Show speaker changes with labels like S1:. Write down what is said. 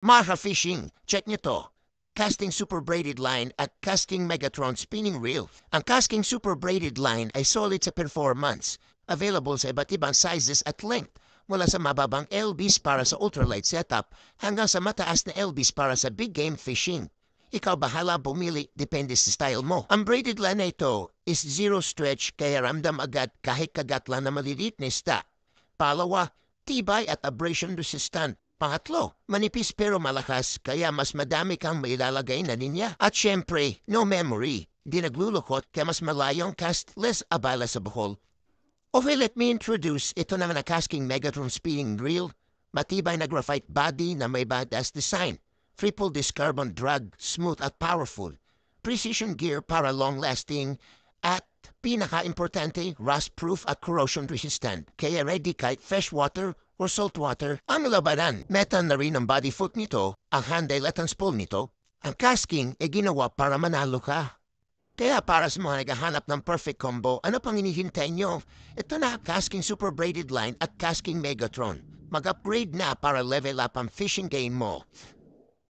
S1: Maha Fishing, check nyo to. Casting Super Braided Line at Casting Megatron Spinning Reel. Ang Casting Super Braided Line ay solid sa performance. Available sa iba't ibang sizes at length. Mula sa mababang LBs para sa ultralight setup hanggang sa mataas na LBs para sa big game fishing. Ikaw bahala bumili, depende sa style mo. Ang braided line na ito is zero stretch kaya ramdam agad kahit kagat lang na maliliit na isda. Palawa, tibay at abrasion resistant. Pangatlo, manipis pero malakas kaya mas madami kang mailalagay na linya. At syempre, no memory. Di naglulukot kaya mas malayong cast less abala sa buhol. Okay, let me introduce ito naman na Casting Megatron Spinning Reel. Matibay na graphite body na may badass design. Triple disc carbon drag, smooth at powerful. Precision gear para long-lasting at pinaka-importante, rust-proof at corrosion-resistant. Kaya ready kahit freshwater or saltwater ang labanan. Metal na rin ang body foot nito, ang handle at ang spool nito. Ang casting ay ginawa para manalo ka. Kaya para sa mga naghahanap ng perfect combo, ano pang hinihintay nyo? Ito na, Casting Super Braided Line at Casting Megatron. Mag-upgrade na para level up ang fishing game mo.